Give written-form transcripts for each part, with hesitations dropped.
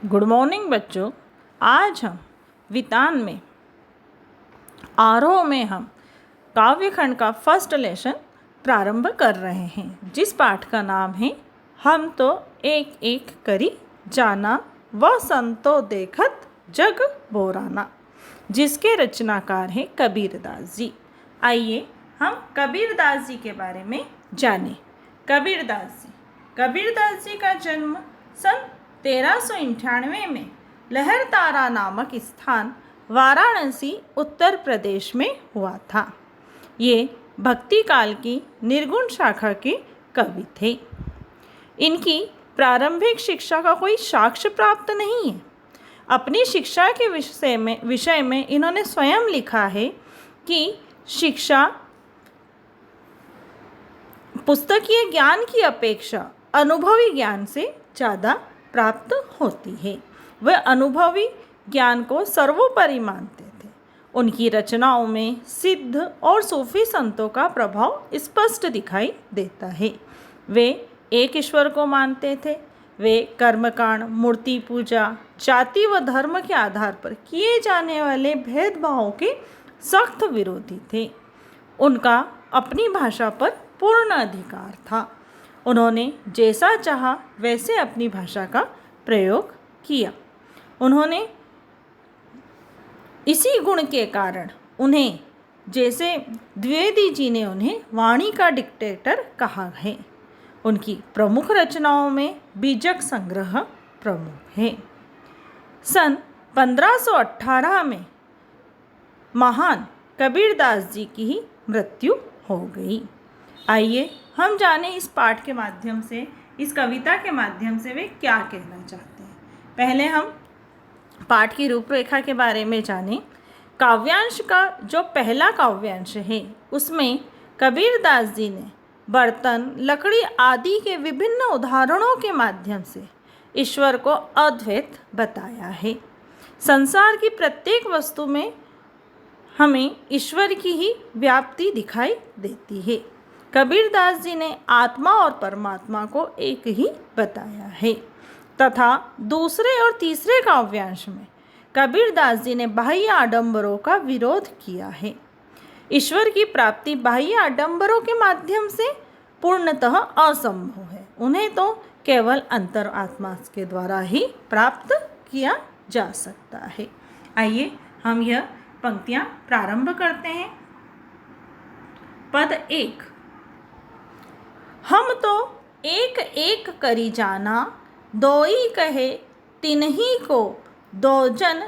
Good morning बच्चों। आज हम वितान में आरोह में हम काव्यखंड का फर्स्ट लेसन प्रारंभ कर रहे हैं, जिस पाठ का नाम है हम तो एक एक करी जाना व संतो देखत जग बोराना, जिसके रचनाकार हैं कबीरदास जी। आइए हम कबीरदास जी के बारे में जानें। कबीरदास जी का जन्म सन 1398 में लहरतारा नामक स्थान वाराणसी उत्तर प्रदेश में हुआ था। ये भक्ति काल की निर्गुण शाखा के कवि थे। इनकी प्रारंभिक शिक्षा का कोई साक्ष्य प्राप्त नहीं है। अपनी शिक्षा के विषय में इन्होंने स्वयं लिखा है कि शिक्षा पुस्तकीय ज्ञान की अपेक्षा अनुभवी ज्ञान से ज़्यादा प्राप्त होती है। वह अनुभवी ज्ञान को सर्वोपरि मानते थे। उनकी रचनाओं में सिद्ध और सूफी संतों का प्रभाव स्पष्ट दिखाई देता है। वे एक ईश्वर को मानते थे। वे कर्मकांड, मूर्ति पूजा, जाति व धर्म के आधार पर किए जाने वाले भेदभावों के सख्त विरोधी थे। उनका अपनी भाषा पर पूर्ण अधिकार था। उन्होंने जैसा चाहा वैसे अपनी भाषा का प्रयोग किया। उन्होंने इसी गुण के कारण उन्हें, जैसे द्विवेदी जी ने उन्हें वाणी का डिक्टेटर कहा है। उनकी प्रमुख रचनाओं में बीजक संग्रह प्रमुख है। सन 1518 में महान कबीरदास जी की ही मृत्यु हो गई। आइए हम जानें इस पाठ के माध्यम से, इस कविता के माध्यम से वे क्या कहना चाहते हैं। पहले हम पाठ की रूपरेखा के बारे में जानें। काव्यांश का जो पहला काव्यांश है उसमें कबीरदास जी ने बर्तन, लकड़ी आदि के विभिन्न उदाहरणों के माध्यम से ईश्वर को अद्वैत बताया है। संसार की प्रत्येक वस्तु में हमें ईश्वर की ही व्याप्ति दिखाई देती है। कबीरदास जी ने आत्मा और परमात्मा को एक ही बताया है तथा दूसरे और तीसरे काव्यांश में कबीरदास जी ने बाह्य आडंबरों का विरोध किया है। ईश्वर की प्राप्ति बाह्य आडंबरों के माध्यम से पूर्णतः असंभव है। उन्हें तो केवल अंतर आत्मा के द्वारा ही प्राप्त किया जा सकता है। आइए हम यह पंक्तियां प्रारंभ करते हैं। पद 1। हम तो एक एक करी जाना, दोई कहे तिन्ही को, दो जन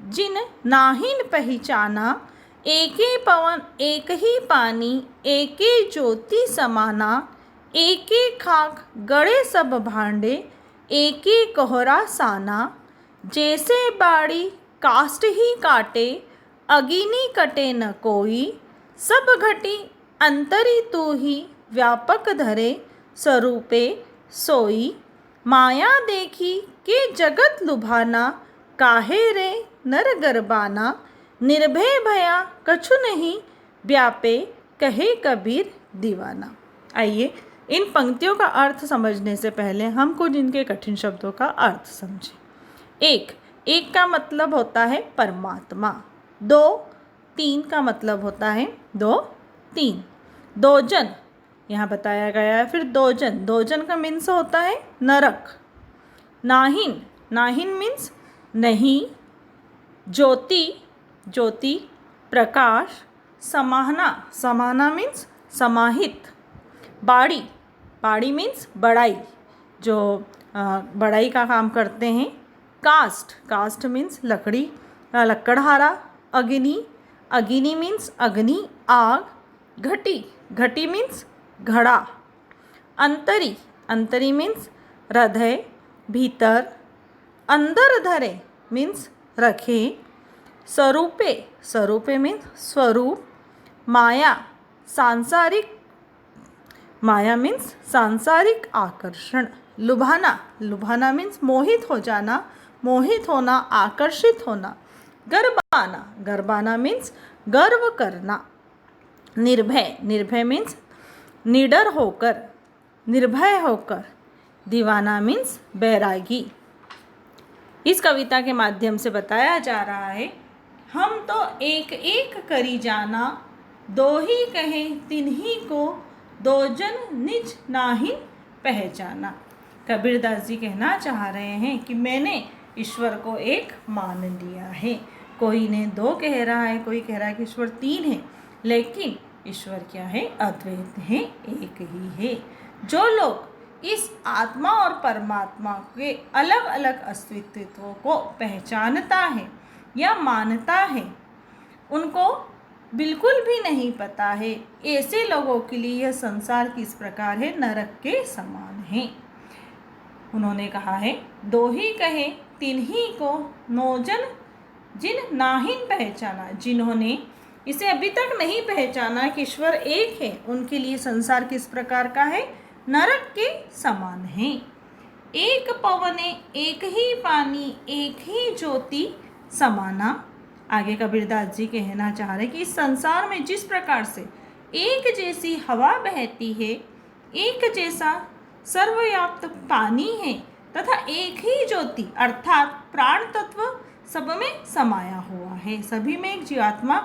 जिन नाहिन पहचाना, एके पवन एक ही पानी, एके ज्योति समाना, एके खाक गड़े सब भांडे, एके कोहरा साना, जैसे बाड़ी काष्ठ ही काटे, अगिनी कटे न कोई, सब घटी अंतरी तू ही, व्यापक धरे स्वरूपे सोई, माया देखी के जगत लुभाना, काहे रे नर गरबाना, निर्भय भया कछु नहीं, व्यापे कहे कबीर दीवाना। आइए इन पंक्तियों का अर्थ समझने से पहले हम कुछ इनके कठिन शब्दों का अर्थ समझें। एक का मतलब होता है परमात्मा। दो, तीन का मतलब होता है दो, तीन। दो जन यहाँ बताया गया है। फिर दो जन का मीन्स होता है नरक। नाहिन मीन्स नहीं। ज्योति प्रकाश। समाना मीन्स समाहित। बाड़ी मीन्स बड़ाई, जो बड़ाई का काम करते हैं। कास्ट मीन्स लकड़हारा। अग्नि मीन्स अग्नि, आग। घटी मीन्स घड़ा। अंतरी मीन्स हृदय, भीतर। अंदर धरे मीन्स रखे। स्वरूपे मीन्स स्वरूप। माया मीन्स सांसारिक आकर्षण। लुभाना मीन्स मोहित हो जाना, मोहित होना, आकर्षित होना। गरबाना मीन्स गर्व करना। निर्भय मीन्स निडर होकर, निर्भय होकर। दीवाना मीन्स बैरागी। इस कविता के माध्यम से बताया जा रहा है, हम तो एक एक करी जाना, दो ही कहे तिन्ही को, दो जन निज नाहिन पहचाना। कबीरदास जी कहना चाह रहे हैं कि मैंने ईश्वर को एक मान लिया है। कोई ने दो कह रहा है, कोई कह रहा है कि ईश्वर तीन है, लेकिन ईश्वर क्या है? अद्वैत है, एक ही है। जो लोग इस आत्मा और परमात्मा के अलग अलग अस्तित्वों को पहचानता है या मानता है, उनको बिल्कुल भी नहीं पता है। ऐसे लोगों के लिए यह संसार किस प्रकार है? नरक के समान है। उन्होंने कहा है, दो ही कहे तिन्ही को, नौजन जिन नाहिन पहचाना। जिन्होंने इसे अभी तक नहीं पहचाना कि ईश्वर एक है, उनके लिए संसार किस प्रकार का है? नरक के समान है। एक पवने एक ही पानी, एक ही ज्योति समाना। आगे कबीरदास जी कहना चाह रहे कि इस संसार में जिस प्रकार से एक जैसी हवा बहती है, एक जैसा सर्वव्याप्त पानी है, तथा एक ही ज्योति अर्थात प्राण तत्व सब में समाया हुआ है। सभी में एक जीवात्मा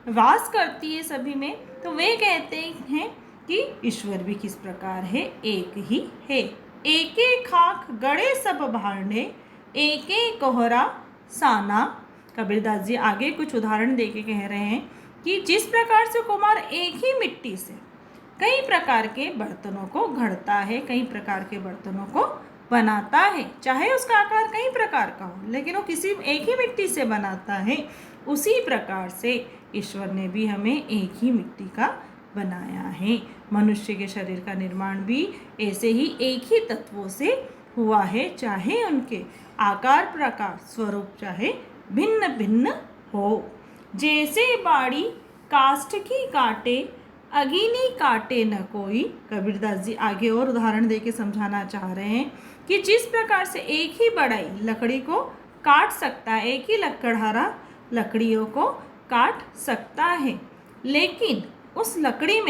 वास करती है, सभी में। तो वे कहते हैं कि ईश्वर भी किस प्रकार है? एक ही है। एक एक खाक गड़े सब भांडे, एक एक कोहरा साना। कबीरदास जी आगे कुछ उदाहरण देके कह रहे हैं कि जिस प्रकार से कुम्हार एक ही मिट्टी से कई प्रकार के बर्तनों को घड़ता है, कई प्रकार के बर्तनों को बनाता है, चाहे उसका आकार कई प्रकार का हो, लेकिन वो किसी एक ही मिट्टी से बनाता है, उसी प्रकार से ईश्वर ने भी हमें एक ही मिट्टी का बनाया है। मनुष्य के शरीर का निर्माण भी ऐसे ही एक ही तत्वों से हुआ है, चाहे उनके आकार प्रकार स्वरूप चाहे भिन्न भिन्न हो। जैसे बाड़ी काष्ठ की काटे, अग्नि काटे न कोई। कबीरदास जी आगे और उदाहरण देके समझाना चाह रहे हैं कि जिस प्रकार से एक ही बढ़ई लकड़ी को काट सकता है, एक ही लकड़हारा लकड़ियों को काट सकता है, लेकिन उस लकड़ी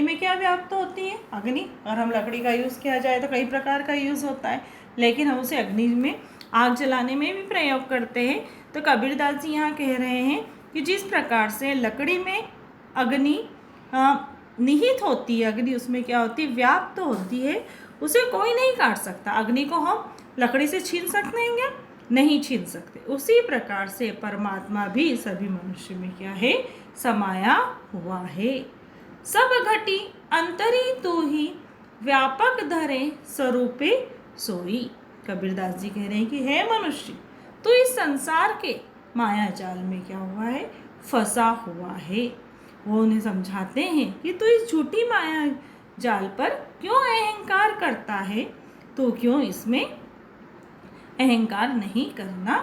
में क्या व्याप्त होती है? अग्नि। और हम लकड़ी का यूज़ किया जाए तो कई प्रकार का यूज़ होता है, लेकिन हम उसे अग्नि में आग जलाने में भी प्रयोग करते हैं। तो कबीरदास जी यहाँ कह रहे हैं कि जिस प्रकार से लकड़ी में अग्नि निहित होती है, अग्नि उसमें क्या होती है? व्याप्त होती है, उसे कोई नहीं काट सकता। अग्नि को हम लकड़ी से छीन सकते हैं क्या? नहीं छीन सकते। उसी प्रकार से परमात्मा भी सभी मनुष्य में क्या है? समाया हुआ है। सब घटी अंतरी तू ही, व्यापक धरे स्वरूपे सोई। कबीरदास जी कह रहे हैं कि हे मनुष्य, तो इस संसार के माया जाल में क्या हुआ है? फंसा हुआ है। वो उन्हें समझाते हैं कि तू इस झूठी माया जाल पर क्यों अहंकार करता है? तो क्यों इसमें अहंकार नहीं करना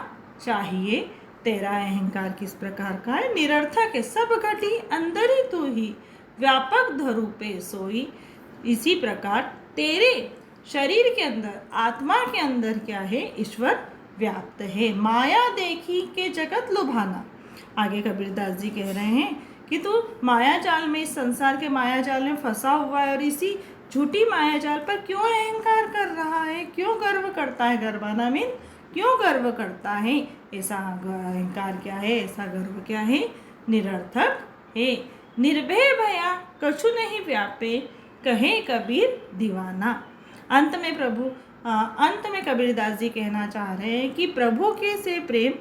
चाहिए? तेरा अहंकार किस प्रकार का है? निरर्थक है। सब घटी अंदर ही तू ही, व्यापक धरूपे सोई। इसी प्रकार तेरे शरीर के अंदर, आत्मा के अंदर क्या है? ईश्वर व्याप्त है। माया देखी के जगत लुभाना। आगे कबीरदास जी कह रहे हैं कि तू माया जाल में, इस संसार के माया जाल में फंसा हुआ है, और इसी झूठी माया जाल पर क्यों अहंकार कर रहा है? क्यों गर्व करता है? गर्वाना मीन क्यों गर्व करता है? ऐसा अहंकार क्या है? ऐसा गर्व क्या है? निरर्थक है। निर्भय भया कछु नहीं व्यापे, कहे कबीर दीवाना। अंत में कबीरदास जी कहना चाह रहे हैं कि प्रभु के से प्रेम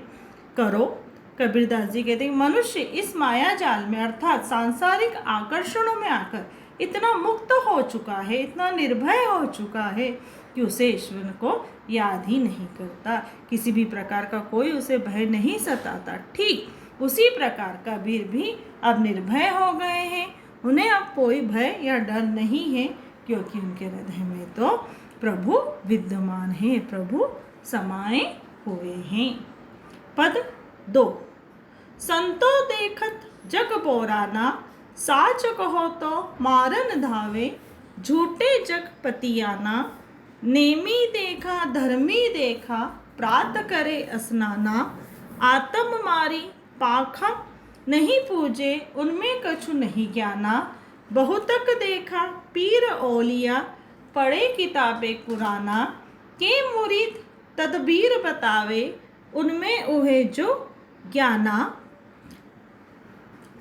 करो। कबीरदास जी कहते हैं मनुष्य इस माया जाल में अर्थात सांसारिक आकर्षणों में आकर इतना मुक्त हो चुका है, इतना निर्भय हो चुका है कि उसे ईश्वर को याद ही नहीं करता। किसी भी प्रकार का कोई उसे भय नहीं सताता। ठीक उसी प्रकार कबीर भी अब निर्भय हो गए हैं। उन्हें अब कोई भय या डर नहीं है, क्योंकि उनके हृदय में तो प्रभु विद्यमान है, प्रभु समाये हुए हैं। पद 2। संतो देखत जग बोराना, साच कहो तो मारन धावे, झूठे जग पतियाना, नेमी देखा धर्मी देखा, प्रात करे स्नाना, आत्म मारी पाखा नहीं पूजे, उनमें कछु नहीं ज्ञाना, बहुतक देखा पीर ओलिया, पढ़े किताबे कुराना, के मुरीद तदबीर बतावे उनमें उहे जो ज्ञाना।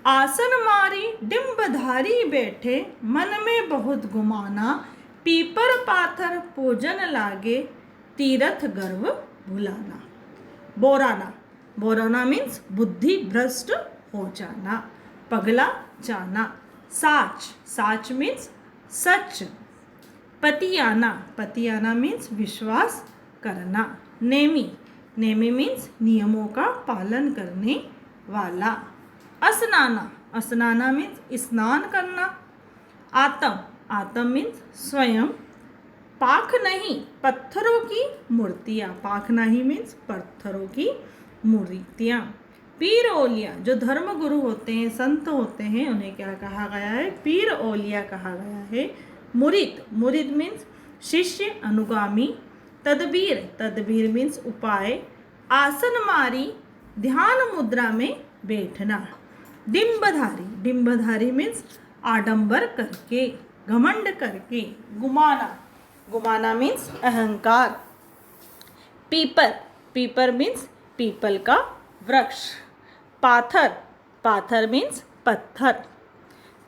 आसन मारी डिम्बधारी बैठे मन में बहुत गुमाना। पीपर पाथर पूजन लागे तीरथ गर्व भुलाना। बोराना, बोराना मीन्स बुद्धि भ्रष्ट हो जाना, पगला जाना। साच, साच मीन्स सच। पतियाना, पतियाना मीन्स विश्वास करना। नेमी, नेमी मीन्स नियमों का पालन करने वाला। असनाना, असनाना मीन्स स्नान करना। आतम, आतम मीन्स स्वयं। पाख नहीं, पत्थरों की मूर्तियाँ, पाख नहीं मीन्स पत्थरों की मूर्तियाँ। पीर ओलिया, जो धर्म गुरु होते हैं, संत होते हैं, उन्हें क्या कहा गया है? पीर ओलिया कहा गया है। मुरीद, मुरीद मीन्स शिष्य, अनुगामी। तदबीर, तदबीर मीन्स उपाय। आसन मारी, ध्यान मुद्रा में बैठना। डिम्बधारी, डिम्बधारी मीन्स आडंबर करके, घमंड करके। गुमाना, गुमाना मीन्स अहंकार। पीपर, पीपर मीन्स पीपल का वृक्ष। पाथर, पाथर मीन्स पत्थर।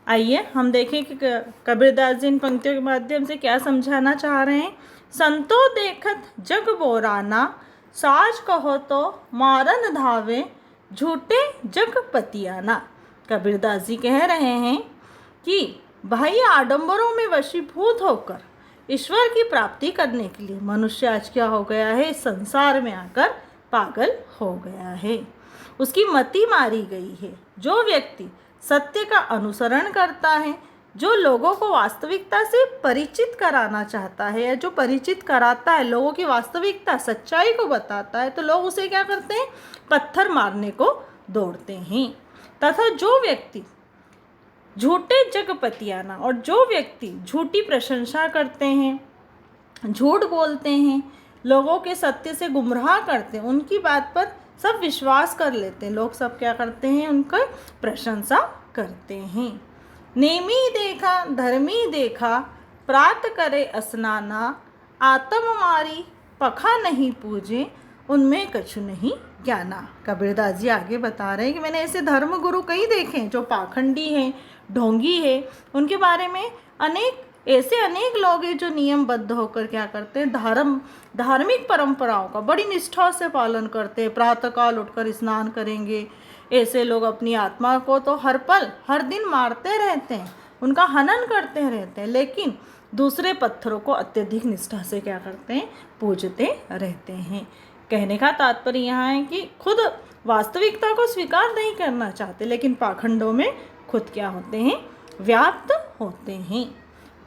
आइए हम देखें कि कबीरदास जी इन पंक्तियों के माध्यम से क्या समझाना चाह रहे हैं। संतो देखत जग बोराना, साज कहो तो मारन धावे, झूठे जग पतियाना। कबीरदास जी कह रहे हैं कि भाई आडंबरों में वशीभूत होकर ईश्वर की प्राप्ति करने के लिए मनुष्य आज क्या हो गया है? संसार में आकर पागल हो गया है, उसकी मति मारी गई है। जो व्यक्ति सत्य का अनुसरण करता है, जो लोगों को वास्तविकता से परिचित कराना चाहता है, या जो परिचित कराता है, लोगों की वास्तविकता सच्चाई को बताता है, तो लोग उसे क्या करते हैं? पत्थर मारने को दौड़ते हैं। तथा जो व्यक्ति झूठे जग पतियाना, और जो व्यक्ति झूठी प्रशंसा करते हैं, झूठ बोलते हैं, लोगों के सत्य से गुमराह करते हैं, उनकी बात पर सब विश्वास कर लेते हैं, लोग सब क्या करते हैं? उनका प्रशंसा करते हैं। नेमी देखा धर्मी देखा, प्रात करे स्नाना। आत्म मारी पखा नहीं पूजे, उनमें कछु नहीं ज्ञाना। कबीरदास जी आगे बता रहे हैं कि मैंने ऐसे धर्म गुरु कई देखे हैं जो पाखंडी हैं, ढोंगी है। उनके बारे में अनेक लोग हैं जो नियमबद्ध होकर क्या करते हैं? धार्मिक परंपराओं का बड़ी निष्ठा से पालन करते हैं। प्रातःकाल उठकर स्नान करेंगे। ऐसे लोग अपनी आत्मा को तो हर पल हर दिन मारते रहते हैं, उनका हनन करते रहते हैं, लेकिन दूसरे पत्थरों को अत्यधिक निष्ठा से क्या करते हैं? पूजते रहते हैं। कहने का तात्पर्य यहाँ है कि खुद वास्तविकता को स्वीकार नहीं करना चाहते, लेकिन पाखंडों में खुद क्या होते हैं? व्याप्त होते हैं।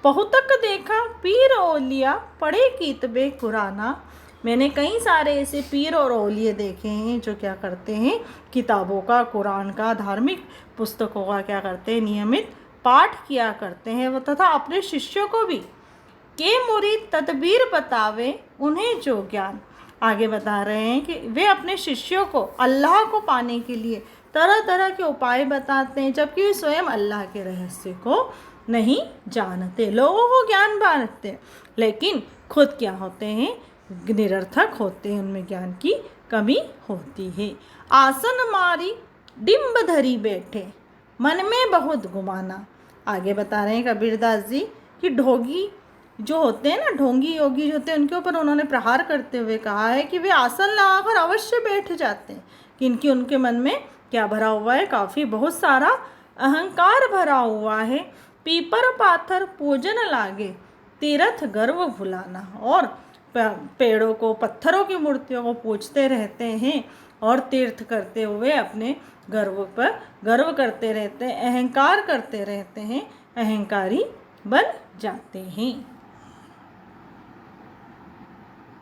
बहुतक देखा पीर ओलिया, पढ़े कीतबे कुराना। मैंने कई सारे ऐसे पीर और ओलिए देखे हैं जो क्या करते हैं? किताबों का, कुरान का, धार्मिक पुस्तकों का क्या करते हैं? नियमित पाठ किया करते हैं। वो तथा अपने शिष्यों को भी के मुरीद तदबीर बतावे उन्हें जो ज्ञान। आगे बता रहे हैं कि वे अपने शिष्यों को अल्लाह को पाने के लिए तरह तरह के उपाय बताते हैं, जबकि वे स्वयं अल्लाह के रहस्य को नहीं जानते। लोगों को ज्ञान बांटते हैं, लेकिन खुद क्या होते हैं? निरर्थक होते हैं, उनमें ज्ञान की कमी होती है। आसन मारी डिम्ब धरी बैठे, मन में बहुत गुमाना। आगे बता रहे हैं कबीरदास जी कि ढोंगी जो होते हैं ना, ढोंगी योगी जो होते हैं, उनके ऊपर उन्होंने प्रहार करते हुए कहा है कि वे आसन लगाकर अवश्य बैठ जाते हैं, किंतु उनके मन में क्या भरा हुआ है? काफ़ी बहुत सारा अहंकार भरा हुआ है। पीपर पाथर पूजन लागे, तीरथ गर्व भुलाना। और पेड़ों को, पत्थरों की मूर्तियों को पूजते रहते हैं और तीर्थ करते हुए अपने गर्व पर गर्व करते रहते हैं, अहंकार करते रहते हैं, अहंकारी बन जाते हैं।